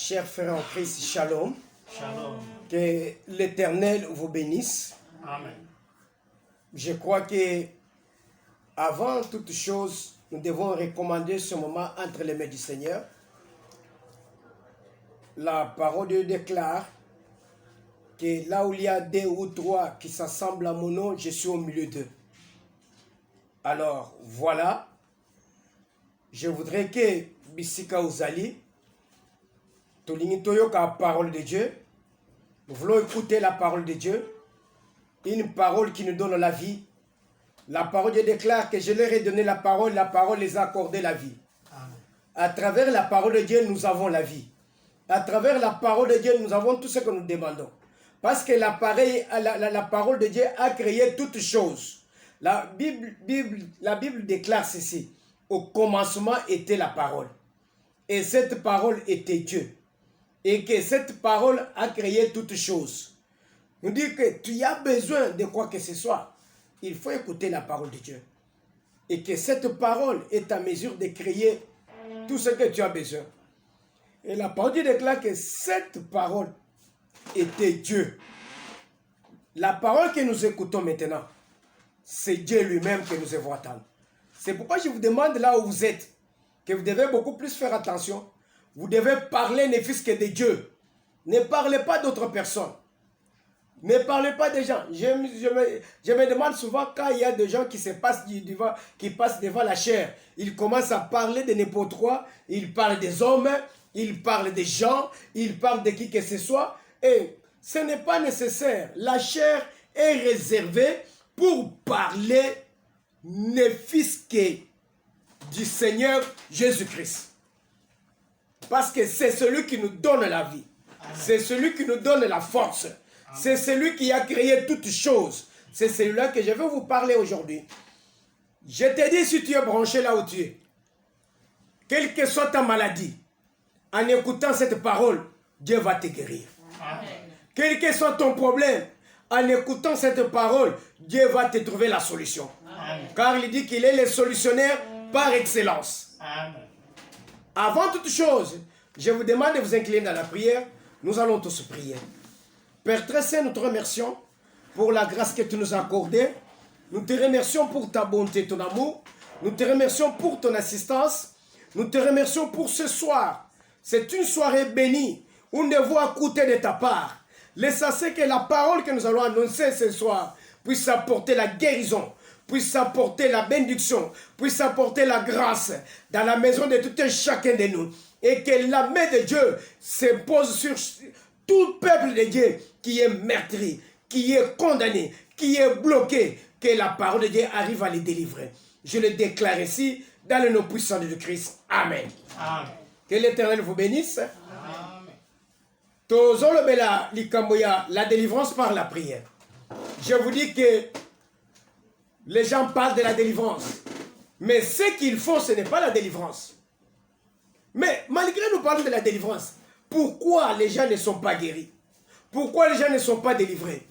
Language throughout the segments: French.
Chers frères en Christ, shalom. Shalom. Que l'Éternel vous bénisse. Amen. Je crois que avant toute chose, nous devons recommander ce moment entre les mains du Seigneur. La parole de Dieu déclare que là où il y a deux ou trois qui s'assemblent à mon nom, je suis au milieu d'eux. Alors voilà, je voudrais que Bissika Ouzali, Tolingi Toyoka, la parole de Dieu, nous voulons écouter la parole de Dieu, une parole qui nous donne la vie. La parole de Dieu déclare que je leur ai donné la parole les a accordé la vie. Amen. À travers la parole de Dieu, nous avons la vie. À travers la parole de Dieu, nous avons tout ce que nous demandons. Parce que la parole de Dieu a créé toutes choses. La Bible déclare ceci. Au commencement était la parole. Et cette parole était Dieu. Et que cette parole a créé toutes choses. Nous dit que tu as besoin de quoi que ce soit. Il faut écouter la parole de Dieu. Et que cette parole est à mesure de créer tout ce que tu as besoin. Et la parole de Dieu déclare que cette parole était Dieu. La parole que nous écoutons maintenant, c'est Dieu lui-même que nous devons attendre. C'est pourquoi je vous demande là où vous êtes, que vous devez beaucoup plus faire attention. Vous devez parler ne fût-ce que de Dieu. Ne parlez pas d'autres personnes. Ne parlez pas des gens. Je me demande souvent quand il y a des gens qui passent devant la chair. Ils commencent à parler de n'importe quoi. Ils parlent des hommes, ils parlent des gens, ils parlent de qui que ce soit. Et ce n'est pas nécessaire. La chair est réservée pour parler ne fût-ce que du Seigneur Jésus-Christ. Parce que c'est celui qui nous donne la vie. C'est celui qui nous donne la force. C'est celui qui a créé toutes choses. C'est celui-là que je veux vous parler aujourd'hui. Je te dis, si tu es branché là où tu es, quelle que soit ta maladie, en écoutant cette parole, Dieu va te guérir. Amen. Quel que soit ton problème, en écoutant cette parole, Dieu va te trouver la solution. Amen. Car il dit qu'il est le solutionnaire par excellence. Amen. Avant toute chose, je vous demande de vous incliner dans la prière. Nous allons tous prier. Père très saint, nous te remercions pour la grâce que tu nous as accordée. Nous te remercions pour ta bonté, ton amour. Nous te remercions pour ton assistance. Nous te remercions pour ce soir. C'est une soirée bénie où nous devons écouter de ta part. Laisse assez que la parole que nous allons annoncer ce soir puisse apporter la guérison, puisse apporter la bénédiction, puisse apporter la grâce dans la maison de tout un chacun de nous. Et que la main de Dieu se pose sur tout peuple de Dieu qui est meurtri, qui est condamné, qui est bloqué, que la parole de Dieu arrive à les délivrer. Je le déclare ici dans le nom puissant de Christ. Amen. Amen. Que l'Éternel vous bénisse. Amen. Tozolobela likamboya, la délivrance par la prière. Je vous dis que les gens parlent de la délivrance. Mais ce qu'ils font, ce n'est pas la délivrance. Mais malgré nous parlons de la délivrance, pourquoi les gens ne sont pas guéris? Pourquoi les gens ne sont pas délivrés?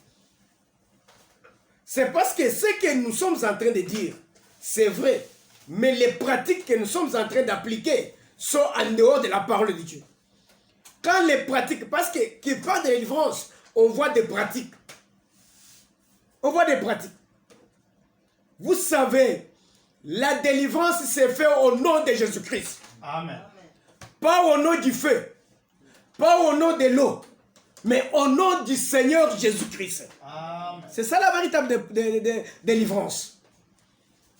C'est parce que ce que nous sommes en train de dire, c'est vrai. Mais les pratiques que nous sommes en train d'appliquer sont en dehors de la parole de Dieu. Quand les pratiques, parce que qui parle de délivrance, on voit des pratiques. On voit des pratiques. Vous savez, la délivrance s'est faite au nom de Jésus-Christ. Amen. Pas au nom du feu, pas au nom de l'eau, mais au nom du Seigneur Jésus-Christ. Amen. C'est ça la véritable délivrance.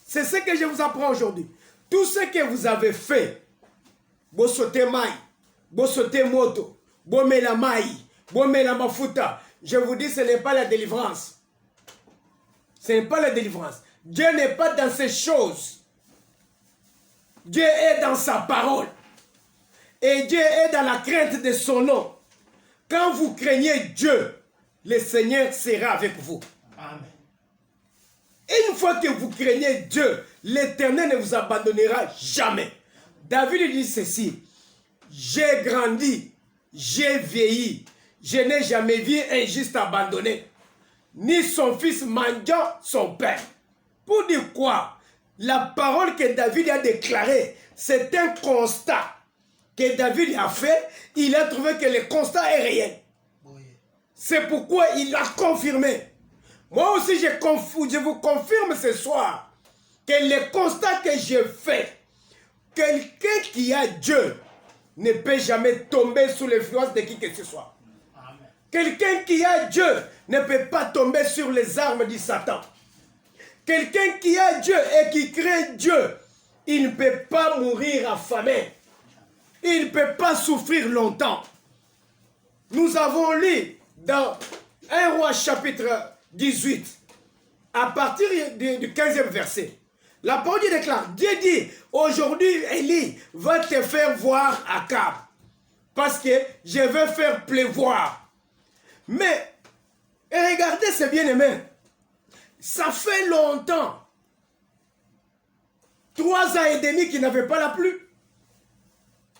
C'est ce que je vous apprends aujourd'hui. Tout ce que vous avez fait, bo sauter maï, bo sauter moto, bo mela maï, bo mela mafuta, je vous dis, ce n'est pas la délivrance. Ce n'est pas la délivrance. Dieu n'est pas dans ces choses. Dieu est dans sa parole. Et Dieu est dans la crainte de son nom. Quand vous craignez Dieu, le Seigneur sera avec vous. Amen. Une fois que vous craignez Dieu, l'Éternel ne vous abandonnera jamais. David dit ceci: j'ai grandi, j'ai vieilli, je n'ai jamais vu un juste abandonné, ni son fils mendiant son père. Pour dire quoi? La parole que David a déclarée, c'est un constat que David a fait, il a trouvé que le constat est réel. Oui. C'est pourquoi il l'a confirmé. Moi aussi, je vous confirme ce soir que le constat que j'ai fait, quelqu'un qui a Dieu ne peut jamais tomber sous l'influence de qui que ce soit. Quelqu'un qui a Dieu ne peut pas tomber sur les armes du Satan. Quelqu'un qui a Dieu et qui craint Dieu, il ne peut pas mourir affamé. Il ne peut pas souffrir longtemps. Nous avons lu dans 1 Roi chapitre 18, à partir du 15e verset, la parole déclare, Dieu dit, aujourd'hui Élie va te faire voir Akab, parce que je vais faire pleuvoir. Mais, regardez ces bien-aimés, ça fait longtemps, 3 ans et demi qu'ils n'avaient pas la pluie.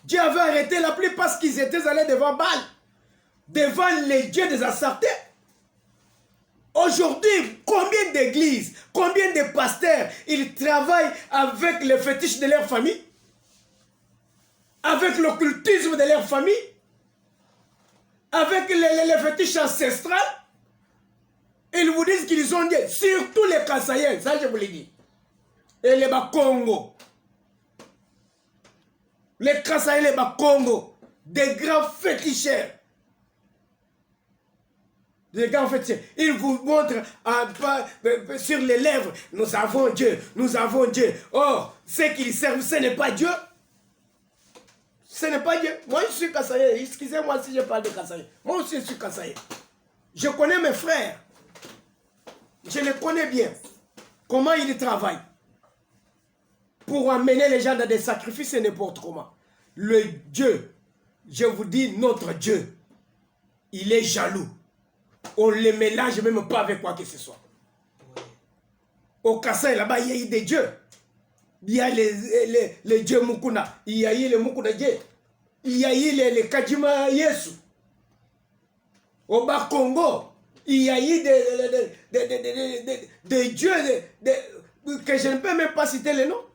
Dieu avait arrêté la pluie parce qu'ils étaient allés devant Baal, devant les dieux des Astartés. Aujourd'hui, combien d'églises, combien de pasteurs, ils travaillent avec les fétiches de leur famille, avec l'occultisme de leur famille, avec les fétiches ancestrales. Ils vous disent qu'ils ont Dieu, surtout les Kassaïens, ça je vous l'ai dit. Et les Bakongo. Les Kassaïens, les Bakongo, des grands féticheurs. Des grands féticheurs. Ils vous montrent sur les lèvres, nous avons Dieu, nous avons Dieu. Or, ce qu'ils servent, ce n'est pas Dieu. Ce n'est pas Dieu. Moi, je suis Kassaïen. Excusez-moi si je parle de Kassaïen. Moi aussi, je suis Kassaïen. Je connais mes frères. Je les connais bien. Comment ils travaillent. Pour amener les gens dans des sacrifices et n'importe comment. Le Dieu, je vous dis, notre Dieu, il est jaloux. On ne le mélange même pas avec quoi que ce soit. Au Kassai, là-bas, il y a eu des dieux. Il y a les dieux Mukuna. Il y a eu les Mukuna Dieu. Il y a eu les Kajima Yesu. Au Bas-Congo, il y a eu des dieux que je ne peux même pas citer les noms.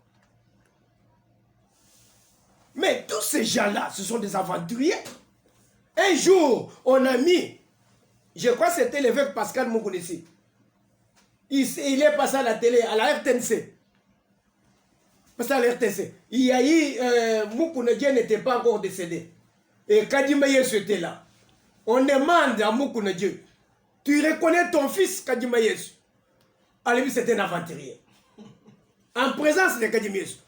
Mais tous ces gens-là, ce sont des aventuriers. Un jour, on a mis, je crois que c'était l'évêque Pascal Moukounesi. Il est passé à la télé, à la RTNC. Passé à la RTNC. Il y a eu, Moukounedje n'était pas encore décédé. Et Kadima Yesu était là. On demande à Moukounedje, tu reconnais ton fils Kadima Yesu? À lui, c'était un aventurier. En présence de Kadima Yesu.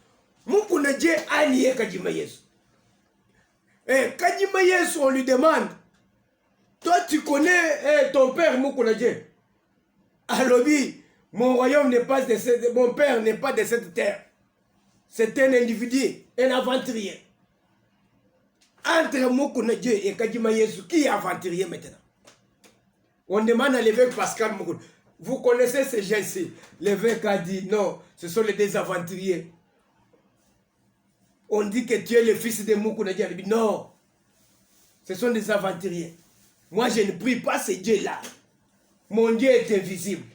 Moukounedje a nié Kadima Yesu. Et Kadima Yesu, on lui demande, toi tu connais ton père Moukounedje? Alors lui, mon royaume n'est pas de cette, mon père n'est pas de cette terre. C'est un individu, un aventurier. Entre Moukounedje et Kadima Yesu, qui est aventurier maintenant? On demande à l'évêque Pascal Moukoun. Vous connaissez ces gens-ci? L'évêque a dit non, ce sont les deux aventuriers. On dit que tu es le fils de Moukounedje. Il dit non, ce sont des aventuriers. Moi je ne prie pas ces dieux-là. Mon Dieu est invisible.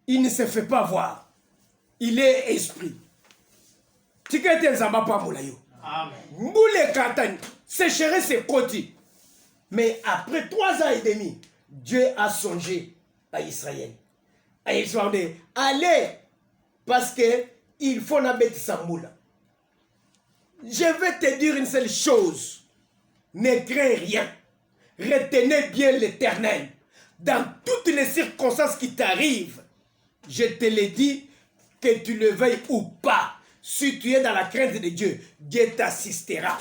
Il ne se fait pas voir. Il est esprit. Moule Katani, sécheresse et côté. Mais après 3 ans et demi, Dieu a songé à Israël. À Israël, allez, parce que il faut la bête sa moule. Je vais te dire une seule chose. Ne crains rien. Retenez bien l'Éternel. Dans toutes les circonstances qui t'arrivent, je te l'ai dit, que tu le veuilles ou pas, si tu es dans la crainte de Dieu, Dieu t'assistera.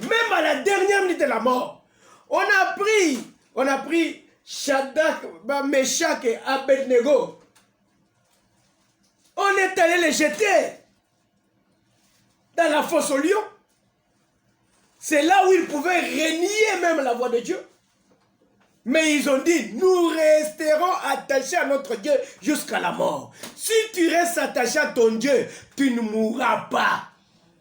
Même à la dernière minute de la mort, on a pris Shadrach, Meshach et Abednego. On est allé les jeter dans la fosse au lion. C'est là où ils pouvaient renier même la voix de Dieu. Mais ils ont dit, nous resterons attachés à notre Dieu jusqu'à la mort. Si tu restes attaché à ton Dieu, tu ne mourras pas.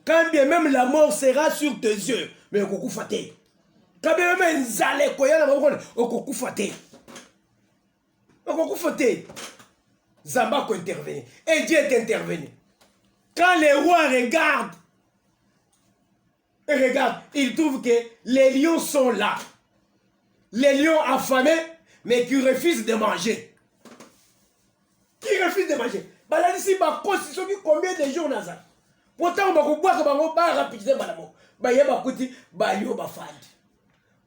Quand bien même la mort sera sur tes yeux, mais au faté. Quand bien même Zale Koya, au faté. Au faté. Zamba ko intervenir. Et Dieu est intervenu. Quand les rois regardent Et regarde, il trouve que les lions sont là. Les lions affamés, mais qui refusent de manger. Qui refusent de manger. Là, ici, combien de jours dans ça? Pourtant, on va boire que on va rapidement balamo. Ba yeba kuti ba lion ba fandi.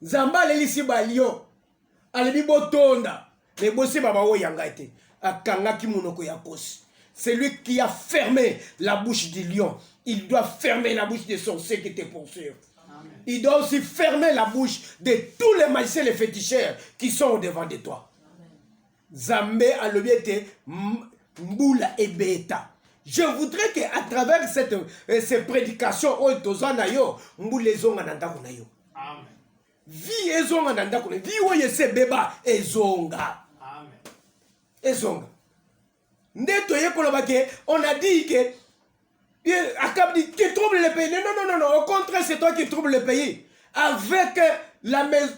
Zamba le ici ba lion. Alebi botonda. Les bossé baba o yanga ete. Akanga ki monoko ya kosi. C'est lui qui a fermé la bouche du lion. Il doit fermer la bouche des sorciers qui te poursuivent. Il doit aussi fermer la bouche de tous les magiciens, les féticheurs qui sont au devant de toi. Zambé a le biete Mboula et Beta. Je voudrais qu'à travers ces prédications, Mboula ezonga nanda kunayo. Amen. Vi ezonga nanda kunayo. Vi oye se beba ezonga. Amen. Ezonga. On a dit que Akab dit qui trouble le pays. Non. Au contraire, c'est toi qui trouble le pays. Avec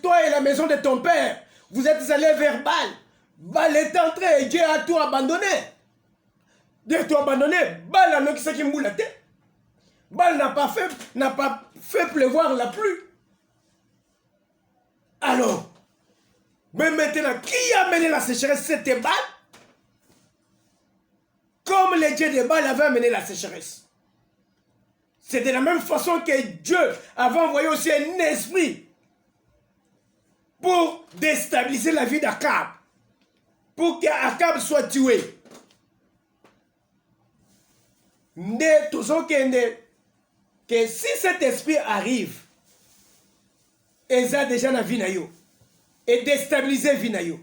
toi et la maison de ton père, vous êtes allés vers Baal. Baal est entré et Dieu a tout abandonné. Dieu a tout abandonné. Baal a nommé ce qui m'a dit. Baal n'a pas fait pleuvoir la pluie. Alors, mais maintenant, qui a mené la sécheresse? C'était Baal. Comme les dieux de Baal avaient amené la sécheresse. C'est de la même façon que Dieu avait envoyé aussi un esprit pour déstabiliser la vie d'Akab. Pour qu'Akab soit tué. Que si cet esprit arrive, et ça déjà dans la vie et déstabiliser la vie,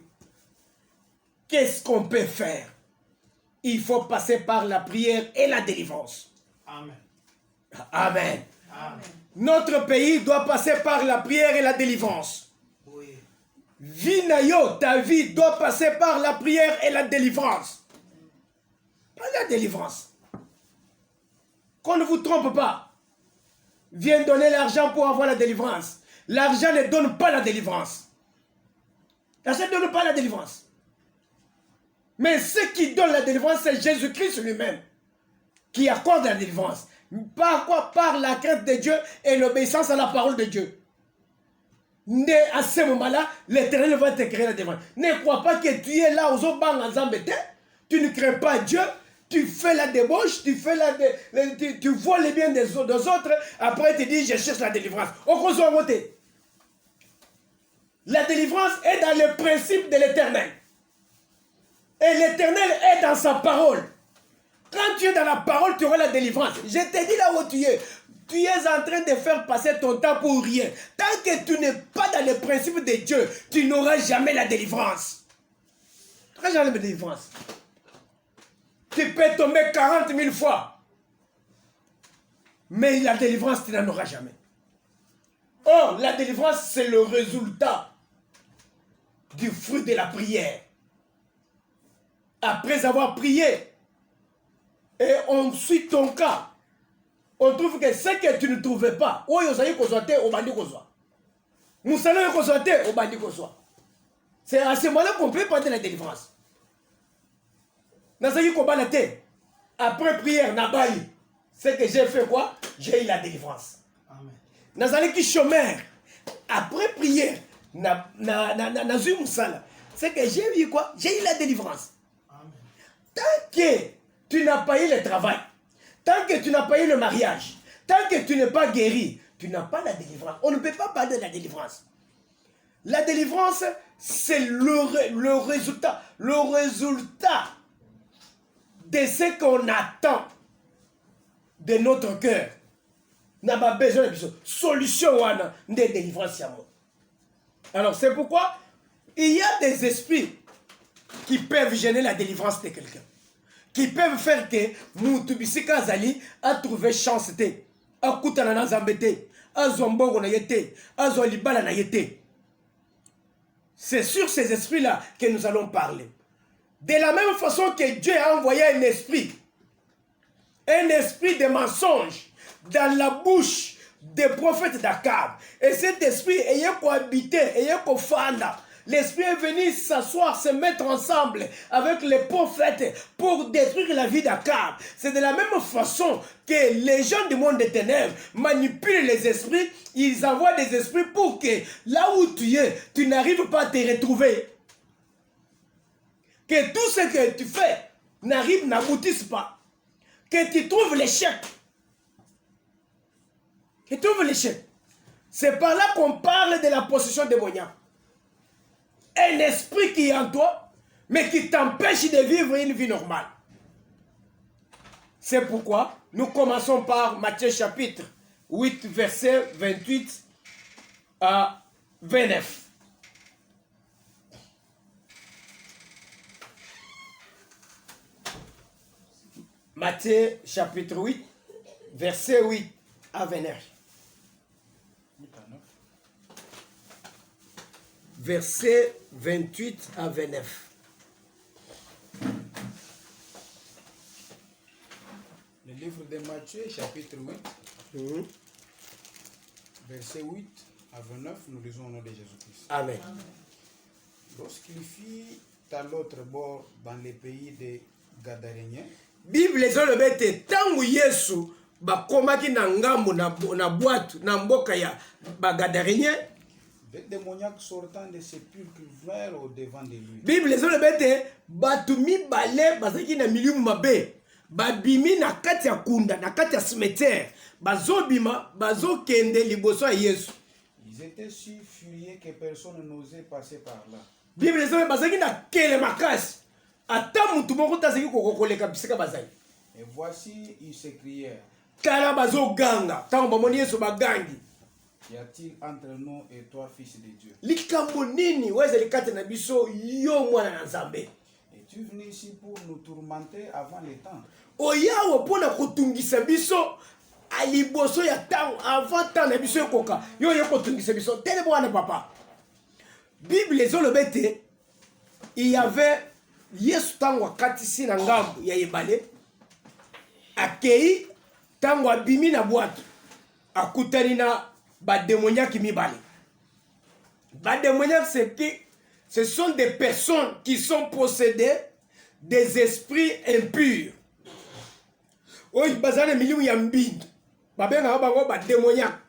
qu'est-ce qu'on peut faire? Il faut passer par la prière et la délivrance. Amen. Amen. Amen. Notre pays doit passer par la prière et la délivrance. Oui. Vinayo, ta vie doit passer par la prière et la délivrance. Pas la délivrance. Qu'on ne vous trompe pas. Viens donner l'argent pour avoir la délivrance. L'argent ne donne pas la délivrance. L'argent ne donne pas la délivrance. Mais ce qui donne la délivrance, c'est Jésus-Christ lui-même qui accorde la délivrance. Par quoi? Par la crainte de Dieu et l'obéissance à la parole de Dieu. À ce moment-là, l'Éternel va te créer la délivrance. Ne crois pas que tu es là aux autres tu ne crains pas Dieu, tu fais la débauche, tu vois les biens des autres, après tu dis je cherche la délivrance. La délivrance est dans le principe de l'Éternel. Et l'Éternel est dans sa parole. Quand tu es dans la parole, tu auras la délivrance. Je te dis là où tu es. Tu es en train de faire passer ton temps pour rien. Tant que tu n'es pas dans le principe de Dieu, tu n'auras jamais la délivrance. Tu n'auras jamais la délivrance. Tu peux tomber 40 000 fois. Mais la délivrance, tu n'en auras jamais. Or, la délivrance, c'est le résultat du fruit de la prière. Après avoir prié, et on suit ton cas, on trouve que ce que tu ne trouvais pas, c'est à ce moment-là qu'on peut prendre la délivrance. Après prière, c'est que j'ai fait quoi? J'ai eu la délivrance. Amen. Chômeur, après prière, c'est que j'ai eu quoi? J'ai eu la délivrance. Amen. Tant que tu n'as pas eu le travail, tant que tu n'as pas eu le mariage, tant que tu n'es pas guéri, tu n'as pas la délivrance. On ne peut pas parler de la délivrance. La délivrance, c'est le résultat de ce qu'on attend de notre cœur. N'a pas besoin de solution de délivrance. Alors c'est pourquoi il y a des esprits qui peuvent gêner la délivrance de quelqu'un. Qui peuvent faire que Moutubisika Zali a trouvé chance. A Koutana na Zambete, a Zombogo na yete, a Zolibala na yete. C'est sur ces esprits-là que nous allons parler. De la même façon que Dieu a envoyé un esprit de mensonge dans la bouche des prophètes d'Akab. Et cet esprit ayant cohabité, ayant cofanda L'Esprit est venu s'asseoir, se mettre ensemble avec les prophètes pour détruire la vie d'Akab. C'est de la même façon que les gens du monde des ténèbres manipulent les esprits. Ils envoient des esprits pour que là où tu es, tu n'arrives pas à te retrouver. Que tout ce que tu fais n'aboutisse pas. Que tu trouves l'échec. Que tu trouves l'échec. C'est par là qu'on parle de la possession démoniaque. Un esprit qui est en toi, mais qui t'empêche de vivre une vie normale. C'est pourquoi nous commençons par Matthieu chapitre 8, verset 28 à 29. Matthieu chapitre 8, verset 8 à 29. Verset 28 à 29. Le livre de Matthieu, chapitre 8, verset 8 à 29, nous lisons au nom de Jésus-Christ. Amen. Lorsqu'il fit à l'autre bord dans les pays des Gadaréniens, Bible ezolobete tangu Yesu bakomaki na ngambo na boîte na mboka ya bagadarénien. des démoniaques sortant des sépulcres vinrent au devant de lui. Bible ezolobete batu mibale bazaki na milimu mabe babimi na kati ya kunda na kati ya cimetière bazobima bazokende liboso ya Yesu. Ils étaient si furieux que personne n'osait passer par là. Bible ezolobete bazaki na kele makasi ata mutu moko tazaki kokoleka bisika bazali. Et voici, ils s'écrièrent, Kala bazoganga tango bamoni Yesu bagangi. qu'y a-t-il entre nous et toi, fils de Dieu? Likambo nini weza likate na biso yo mwana na Nzambe? Es-tu venu ici pour nous tourmenter avant le temps? Oyawo pona kotungisa biso aliboso ya tango avant temps na biso ekoka yo kotungisa biso tele bwana papa. Bible ezolobete il y avait Yesu tango akatisi na ngambo ya ebale akei tango abimi na bwato akutani na badémoniaque mibale. Badémoniaque ce sont des personnes qui sont possédées des esprits impurs. Oui, bazane milieu ya mbindu. Babenga bango badémoniaque.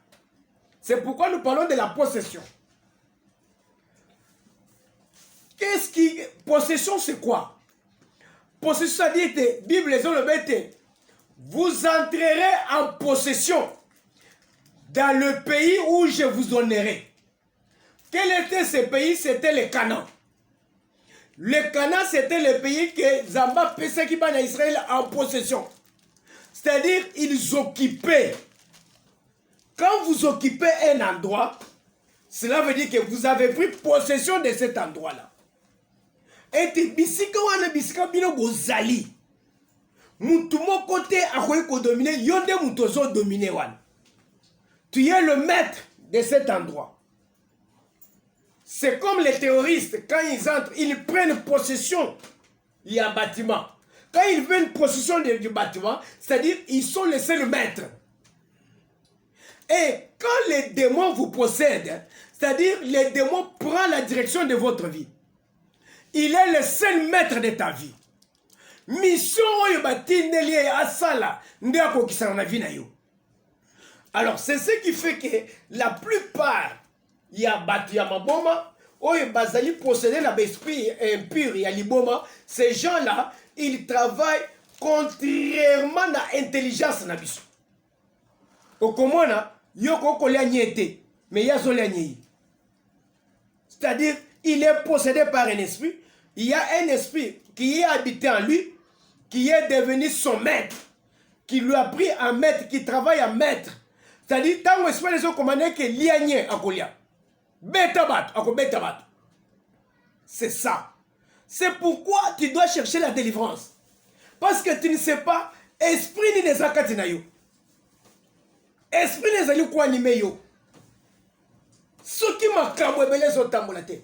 C'est pourquoi nous parlons de la possession. Qu'est-ce qui... Possession, c'est quoi? Possession, ça dit que Bible les le bête. Vous entrerez en possession dans le pays où je vous donnerai. Quel était ce pays? C'était le Canaan. Le Canaan, c'était le pays que Zamba Pesaki ban Israël en possession. C'est-à-dire, ils occupaient. Quand vous occupez un endroit, cela veut dire que vous avez pris possession de cet endroit-là. Et bisika wana bisika bino bozali. Mutu moko te akoki ko dominer, yonde mutu zo dominer wana. Tu es le maître de cet endroit. C'est comme les terroristes, quand ils entrent, ils prennent possession. Il y a un bâtiment. Quand ils prennent possession du bâtiment, c'est-à-dire ils sont les seuls maîtres. Et quand les démons vous possèdent, c'est-à-dire les démons prennent la direction de votre vie. Il est le seul maître de ta vie. Mission oyo batindeli asala ndeko kisana na vie na yo. Alors c'est ce qui fait que la plupart ya batu ya maboma oyo bazali posséder la esprit impur ya liboma, ces gens-là, ils travaillent contrairement à l'intelligence na biso. Okomona yoko kolia nyete mais yazo lia nyei. C'est-à-dire il est possédé par un esprit. Il y a un esprit qui est habité en lui, qui est devenu son maître, qui lui a appris à maître, qui travaille à maître. C'est-à-dire, tant que les autres commandent que liagne à Kolia. Betabat, à betabat. C'est ça. C'est pourquoi tu dois chercher la délivrance. Parce que tu ne sais pas, esprit ni des akatinayo. Esprit des alou quoi animé yo. Ce qui m'a camoué les autres tambolate.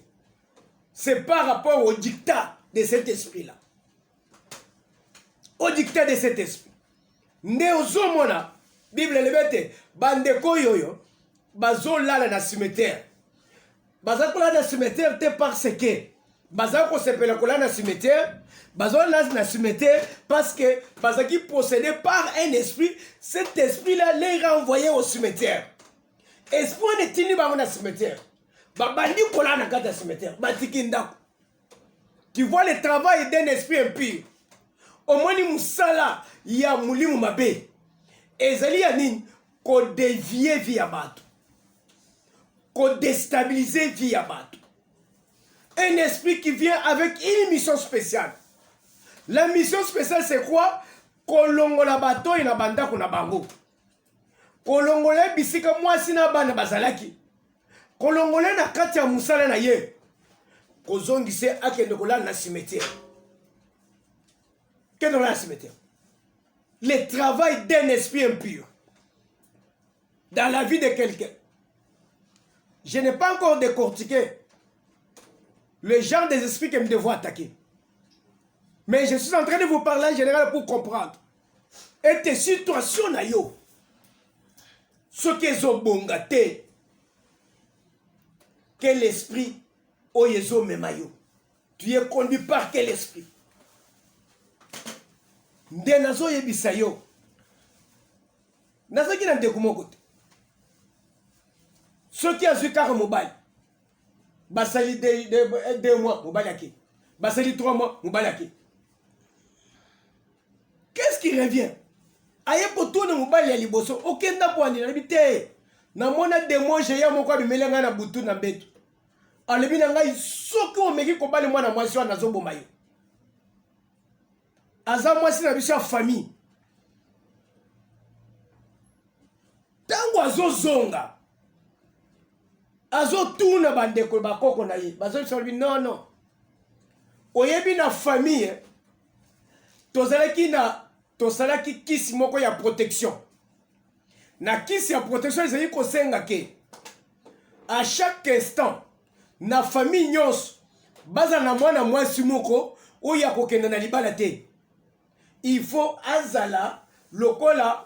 C'est par rapport au dictat de cet esprit-là. Au dictat de cet esprit. Néozomona, Bible le bete, bandeko yoyo, bazo lala na cimetière. baza kola na cimetière te parce que baza ko sepela kola na cimetière, baza na cimetière parce que baza qui possédé par un esprit, cet esprit là les renvoyé au cimetière. Esprit on est tini ba na cimetière. Ba bandi kola na kata cimetière, ba tikindako. Tu vois le travail d'un esprit impur. Au moins ni musala ya mulimu mabe. Ezali ya nini ko dévier via bato. Ko déstabiliser via bato. Un esprit qui vient avec une mission spéciale. La mission spéciale c'est quoi? Kolongola bato ina banda kuna bango. Kolongola bisika mwasi na bana bazalaki. Kolongola na kati ya musala na ye. Kozongise akende kola na cimetière. Qu'est-ce que la cimetière? Le travail d'un esprit impur dans la vie de quelqu'un. Je n'ai pas encore décortiqué le genre des esprits que me devons attaquer. Mais je suis en train de vous parler en général pour comprendre. Et tes situations, nayo, ce qu'ils ont bongaté, quel esprit, oyezo memayo. Tu es conduit par quel esprit? Nde nazo yebisa yo. Nazo ki na ndeko moko te. Soki azwi kaka mobali. Basali 2 mois, mobali yake. Basali 3 mois, mobali yake. Qu'est-ce qui revient? Aye potone mobali ya liboso, okenda kwani na bite. Na mona 2 mois je ya moko abimelenga na butu na mbeto. Alebi na ngai soki omeki kobali mwana mwasi wana azoboma yo. Aza mwasi na biso ya famille. Tango azozonga. Azotuna bandeko bakoko na ye. Bazobi non. Oyebi na famille. Tosalaki kisi moko ya protection. Na kisi ya protection ezali kosenga ke. À chaque instant. Na famille nyonso. Baza na mwana mwasi moko. Oya kokenda na libala te. Il faut azala lokola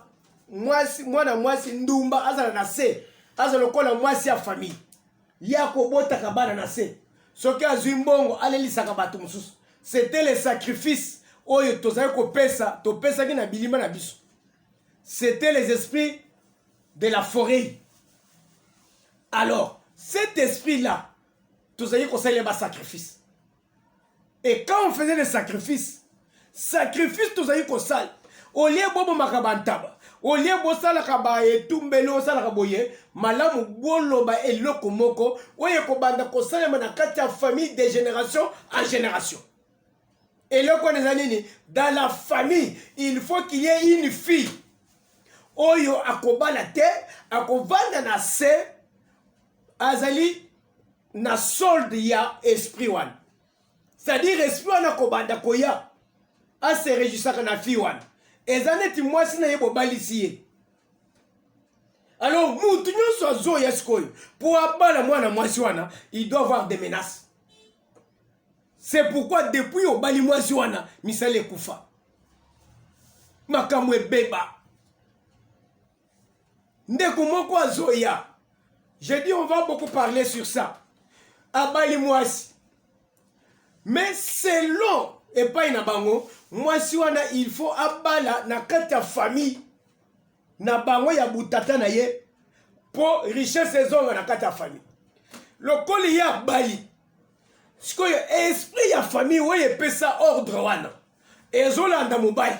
mwana mwasi ndumba azala na se azala lokola mwasi ya famille ya kobota kabana na se soki azwi mbongo alelisaka bato mosusu. C'était le sacrifice oyo tozali kopesa topesaki na bilima na biso. C'était les esprits de la forêt. Alors cet esprit là tozali kosalela ba sacrifice. Et quand on faisait les sacrifices, sacrifice tozali kosala olie bobo makabantaba olie bosala kaba etumbelo sala kaboye malamu boloba eloko moko oye kobanda kosala na kati ya famille de génération en génération. Eloko nezanini dans la famille il faut qu'il y ait une fille oyo akobala te akovanda na se azali na solde ya esprit one. C'est-à-dire esprit wana kobanda koya a se réjouissaka na fi wana. Ezaneti mwasi na yebo balisi ye. Alors mutu nyonso azo ya sikoyo pour abala mwana mwasi wana, il doit avoir des menaces. C'est pourquoi depuis obali mwasi wana misale kufa. Makambo ebeba. Ndeko moko azo ya. J'ai dit on va beaucoup parler sur ça. Abali mwasi. Mais selon et pas na bango mwasi wana il faut abala na kati ya famille na bango ya butata na ye pour richesse ezonga na kati ya famille. Lokoli ya bali sikoyo esprit ya famille oye pesa ordre wana ezolanda mobali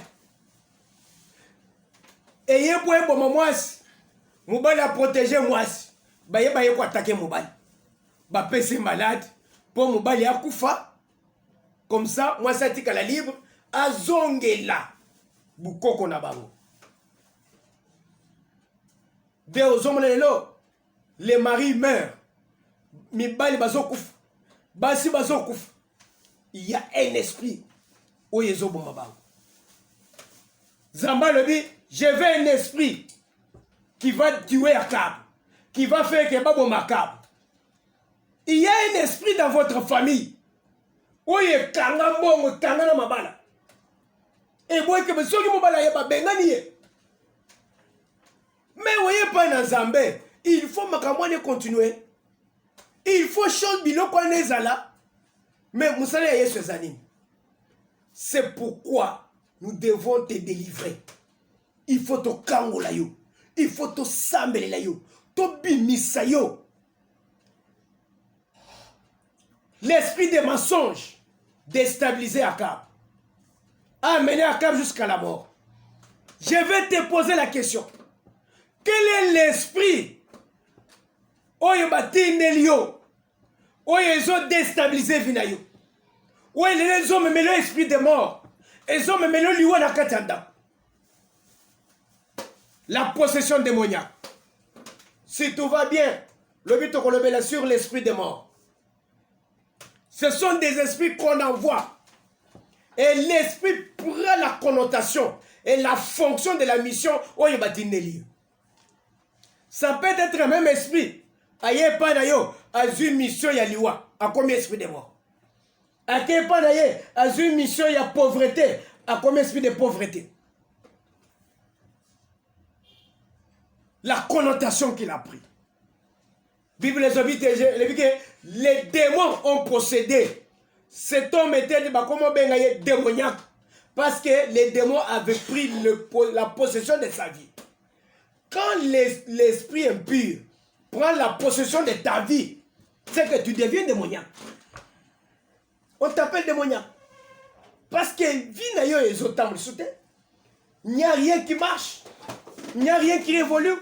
eye po eboma mwasi mobali a protéger mwasi baye ko attaquer mobali bapese malade po mobali akufa. Comme ça, moi, ça dit qu'à la libre, à zongela, bukoko na bango. De aux hommes les maris meurent. Mi bali bazokouf. Basi bazokouf. Il y a un esprit. Oyezo bomba bango. Zamba le dit, je veux un esprit qui va tuer Akab, qui va faire que babo Makab. Il y a un esprit dans votre famille. Oye kanga mbongo kanga na mabala. E boy ke besoki mobala yeba bengani ye. Mais voyez pas na Zambé, il faut makamwane continuer. Il faut chose biloko nezala. Mais Moussala Yesu Zanim. C'est pourquoi nous devons te délivrer. Il faut te kangola yo. Il faut te sambele la yo. To bimisa yo. L'esprit des mensonges déstabilisé Akab. A amené Akab jusqu'à la mort. Je vais te poser la question. Quel est l'esprit oyo batinelio oyo ils ont déstabilisé Vinayo? Oyo ils ont même l'esprit de mort. Ils ont même le liwa na katanda. La possession démoniaque. Si tout va bien, le but qu'on le sur l'esprit de mort. Ce sont des esprits qu'on envoie. Et l'esprit prend la connotation et la fonction de la mission oyo batinelio. Ça peut être le même esprit. Aye panayo, azu mission ya liwa. A combien esprit de mort? Aye panaye, azu mission ya pauvreté. A combien esprit de pauvreté? La connotation qu'il a pris. Bible les habite, les démons ont possédé. Cet homme était démoniaque. Parce que les démons avaient pris la possession de sa vie. Quand l'esprit impur prend la possession de ta vie, c'est que tu deviens démoniaque. On t'appelle démoniaque. Parce que il n'y a rien qui marche. Il n'y a rien qui évolue.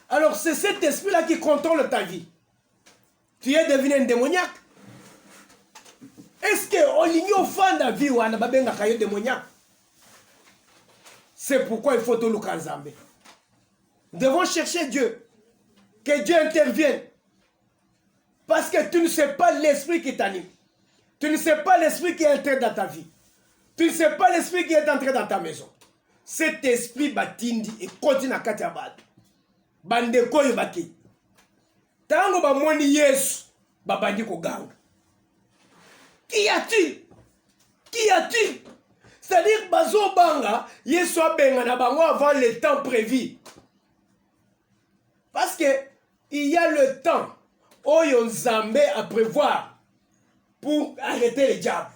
Alors c'est cet esprit-là qui contrôle ta vie. Tu es devenu un démoniaque. Est-ce qu'on l'ignore fan de la vie ou on a démoniaque? C'est pourquoi il faut tout le Kanzambe. Nous devons chercher Dieu. Que Dieu intervienne. Parce que tu ne sais pas l'esprit qui t'anime. Tu ne sais pas l'esprit qui est entré dans ta vie. Tu ne sais pas l'esprit qui est entré dans ta maison. Cet esprit batindi et continue à katiabad. Bandeko yobaki. Tango ba moni Yesu babandi ko gang. Qui a-t-il? Qui a-t-il? C'est-à-dire bazo banga Yesu abenga na bango avant le temps prévu. Parce que il y a le temps où Nzambe a prévoir pour arrêter les diables.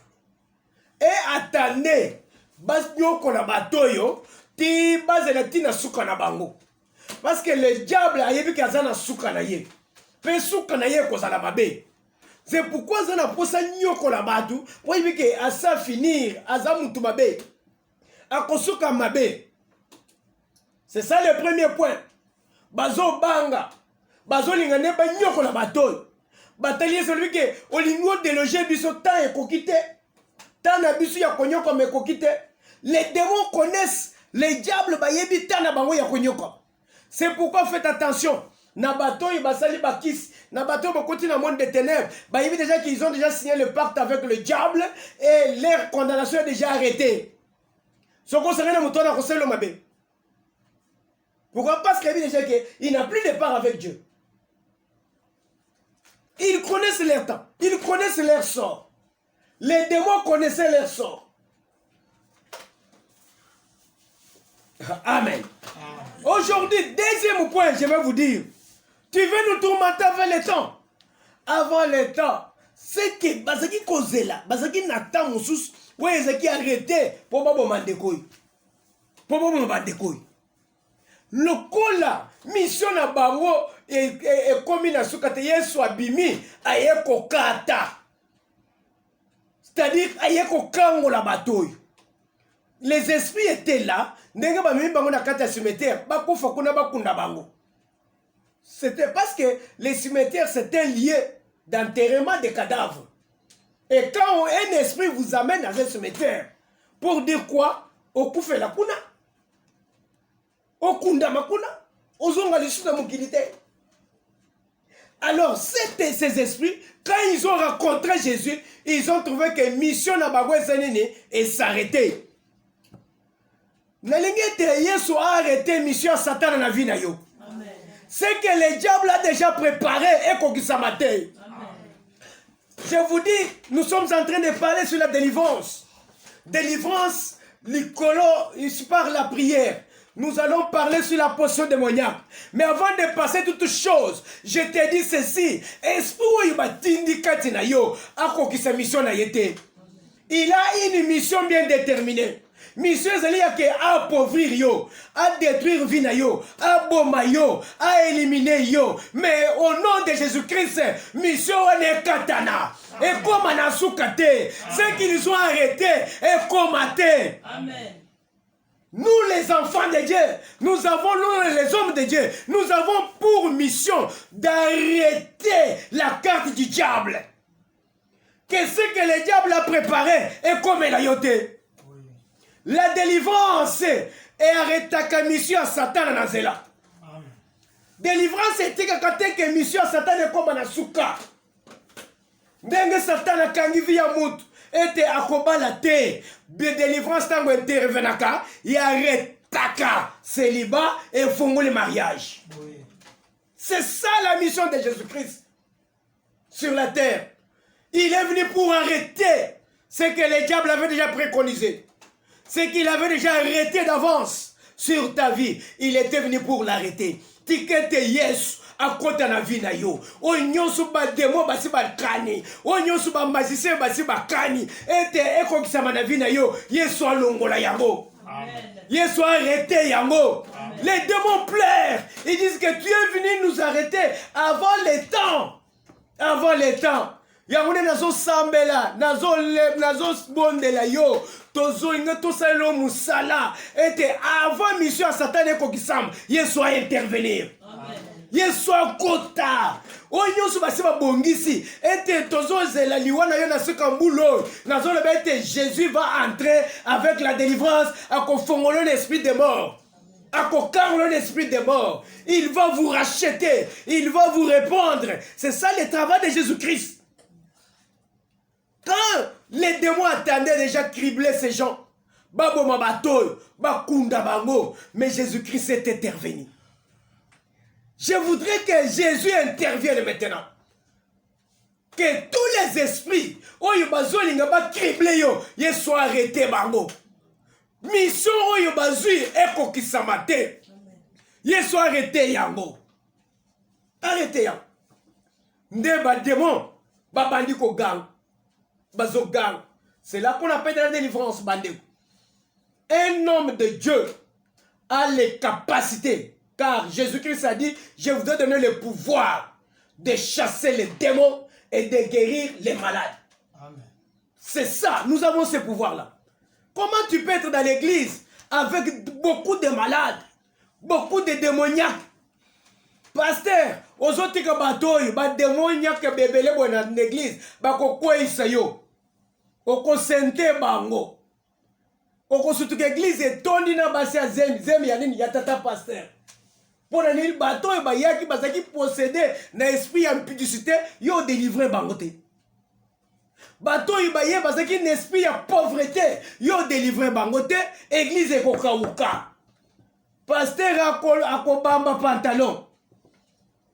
Et attendez, bas nyoko na batoyo ti bazela tina suka na bango. Parce que le diable a yebi kazana suka na ye. Pe suka na ye kozala mabe. C'est pourquoi zana posa nyoko la batu pour yebi ke asa finir aza mutu mabe. Akosuka mabe. C'est ça le premier point. Bazo banga. Bazo lingane ba nyoko la batoyo. Batalier celui que olingo déloger biso temps et kokite. Tant na biso ya konyoko me kokite. Les démons connaissent les diables bayebi tana bango ya konyoko. C'est pourquoi faites attention. Na bateau y basali bakis, na bateau bakoti na monde des ténèbres. Bayebi déjà qu'ils ont déjà signé le pacte avec le diable et leur condamnation est déjà arrêtée. Soko serena mutona koselo mabe. Pourquoi? Parce qu'il dit déjà qu'il n'a plus de part avec Dieu. Ils connaissent leur temps, ils connaissent leur sort. Les démons connaissaient leur sort. Amen. Aujourd'hui, deuxième point, je vais vous dire. Tu veux nous tourmenter avec le temps. Avant le temps, c'est que Bazaki Kozela, Bazaki Nata Moussous, ouais, Zaki arrêté pour Bobo Mandekoy. Pour Bobo Mandekoy. Le cola, mission à Bango et comme na sukate Yesu abimi, ayeko kata. C'est-à-dire, ayeko kango la bataille. Les esprits étaient là. C'était parce que les cimetières c'était lié d'enterrement des cadavres. Et quand un esprit vous amène dans un cimetière, pour dire quoi? Okufe la kuna, okunda makuna, ozonga lisuda mukilite. Alors ces esprits, quand ils ont rencontré Jésus, ils ont trouvé que mission na bagwe zenene et s'arrêter. Yesu a arrêté mission Satan dans la vie na yo. C'est que le diable a déjà préparé et kokisamate. Je vous dis, nous sommes en train de parler sur la délivrance. Délivrance, l'icolo, il se parle la prière. nous allons parler sur la potion démoniaque. Mais avant de passer toutes choses, je te dis ceci. Esprit batindi katina yo, akokisa mission na yete. Il a une mission bien déterminée. Mission ezali ke appauvrir yo, à détruire vie na yo, à boma yo, à éliminer yo. Mais au nom de Jésus-Christ, mission on est katana. Et comme on a soukate, ceux qui nous ont arrêtés et combattés. Amen. Nous les enfants de Dieu, nous les hommes de Dieu, nous avons pour mission d'arrêter la carte du diable. Que ce que le diable a préparé est comme il a yoté. La délivrance est arrêter la mission à Satan dans Zéla. Délivrance est que mission à Satan est comme un souka. Dengue Satan a kangivi ya mutu. Ete akoba la te. Délivrance tango intervenaka. Il arrêtaka célibat et fongo le mariage. C'est ça la mission de Jésus-Christ sur la terre. Il est venu pour arrêter ce que le diable avait déjà préconisé. Ce qu'il avait déjà arrêté d'avance sur ta vie. Il était venu pour l'arrêter. Tikete Yesu. Akota na vie na yo. O nyonso ba demo basi ba kani. O nyonso ba magicien basi ba kani. Ete eko kisama na vie na yo. Yesu alongola yango. Amen. Yesu arrêté yango. Amen. Les démons pleurent. Ils disent que tu es venu nous arrêter avant les temps. Avant les temps. Yangone nazo sambela, nazo bondela yo. Tozo inga tosalo musala. Ete avant mission à Satan eko kisama. Yesu a intervenir. Yesu akota. Onyosu basiba bongisi. Ete tozo zela liwana yo na sekambulo. Nazo le bete Jésus va entrer avec la délivrance à confondre l'esprit des morts. À cocarre l'esprit des morts. Il va vous racheter. Il va vous répondre. C'est ça le travail de Jésus-Christ. Quand les démons attendaient déjà cribler ces gens. Babo mabatoy, bakunda bango. Mais Jésus-Christ est intervenu. Je voudrais que Jésus intervienne maintenant. Que tous les esprits, oyo bazolinga ba cribler yo, ye soient arrêtés bango. Mission oyo bazui eko kisamate. Ye soient arrêtés yango. Arrêtez yango. Nde ba démon, ba bandi ko gang. Bazo gang. C'est là qu'on appelle la délivrance bandé. Un homme de Dieu a les capacités. Car Jésus-Christ a dit, je vous ai donné le pouvoir de chasser les démons et de guérir les malades. C'est ça, nous avons ce pouvoir-là. Comment tu peux être dans l'église avec beaucoup de malades, beaucoup de démoniaques? Pasteur, aux autres batoy, ba démoniaques bébélé dans l'église, ba ko isayo. Oko sente bango. Oko surtout l'église est tondina basia zem yanini yatata pasteur. Pour les bateaux et bayaki basaki possédé na esprit impudicité yo délivrer bangote. Bateau et baye basaki n'esprit ya pauvreté yo délivrer bangote église e kokauka. Pasteur akobamba pantalon.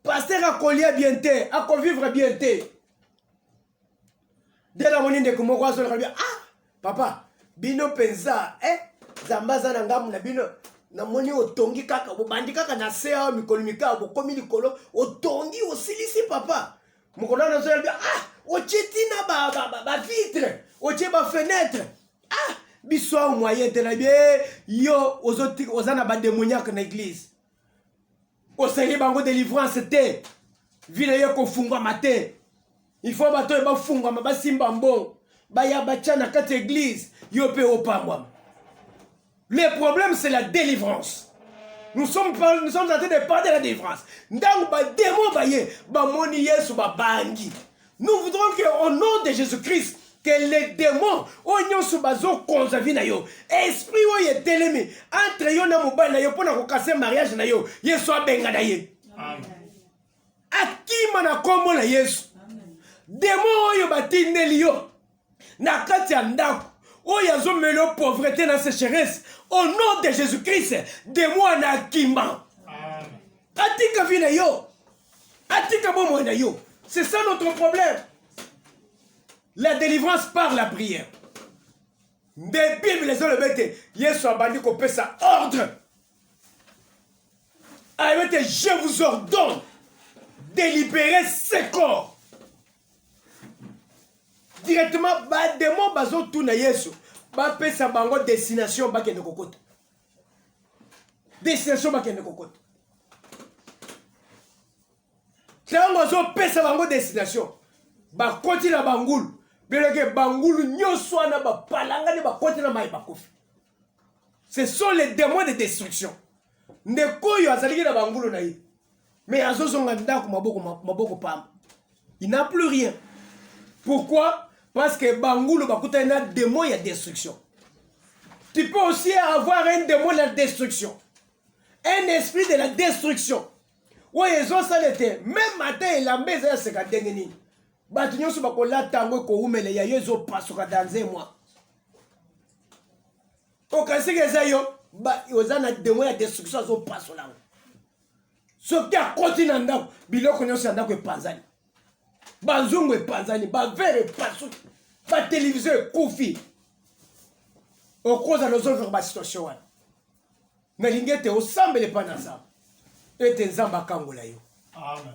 Pasteur akolia bienté, akovivre bienté. Dès la monnaie de komoko so le ah papa bino penza zambaza na ngamu na bino na moni otongi kaka bobandi kaka na sea mikolo mikao bokomi likolo otongi osilisi papa mukolo na zo ah ochetina ba vitre oche ba fenêtre ah biso moyen de la bien yo ozoti ozana ba démoniaque na église oseli bango délivrance te vile yo ko fungwa matin il faut bato ba fungwa ba simba mbon ba ya bacha na kati église yo pe opamwa. Le problème, c'est la délivrance. Nous sommes en train de parler de la délivrance. Nous voudrons qu'au nom de Jésus-Christ, que les démons, esprit entre yo na mobile na yo pour na casser mariage na yo, soit benga na ye. Akima na kombo na Yesu. Démon oyo batindeli yo na kati ya ndako. Oh, y a une pauvreté dans sécheresse. Au nom de Jésus-Christ, de moi na kimba. Atika vina yo. Atika bomo na yo. C'est ça notre problème. La délivrance par la prière. Des Bibles les ont le bête. Yesu abandi ko pesa ordre. Je vous ordonne de libérer ce corps. Directement, démon bazo tuna Yesu. Pesa bango destination bakende kokota. Destination bakende kokota. Tango bazo pesa bango destination. Bakoti na bangulu. Beleke bangulu nyoso na ba palanga ne bakoti na mai bakofi. Ce sont les démons de destruction. Ndekoyo azaliki na bangulu na ye. Mais azozonga ndako maboko pam. Il n'a plus rien. Pourquoi? Parce que bangulu bakuta na démon ya destruction. Tu peux aussi avoir un démon de la destruction. Un esprit de la destruction. Ouais, ils ont ça l'été. Même matin, il a mis ça c'est quand dernier. Batinyo su bakola tango ko umele ya yezo pasoka dans un mois. Okasi ke zayo ba ozana démon ya destruction zo paso là. Ce qui a continué ndako biloko nyoso ndako e panzani. Banzungu e panzani, ba verre e paso. Ba téléviseur e kufi. Okoza lozo faire ba situation wana. Mais l'ingete osambele pa na ça. Et nzamba kangola yo. Amen.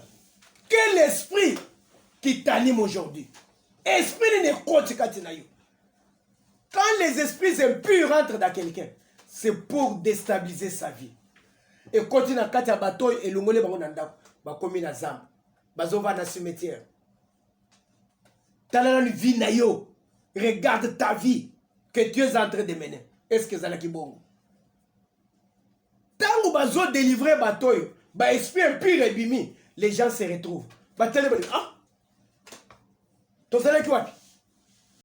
Quel esprit qui t'anime aujourd'hui? Esprit ne kotikati na yo. Quand les esprits impurs entrent dans quelqu'un, c'est pour déstabiliser sa vie. Et continue à kati ya bato et longole bango na ndako, ba komi na zamba. Bazova na cimetière. Talana vie na yo. Regarde ta vie que Dieu est en train de mener. Est-ce que zalaki bongo? Tango bazo délivrer bato yo, ba esprit impur et bimi, les gens se retrouvent. Ba tele ba ah. Tozalaki wapi?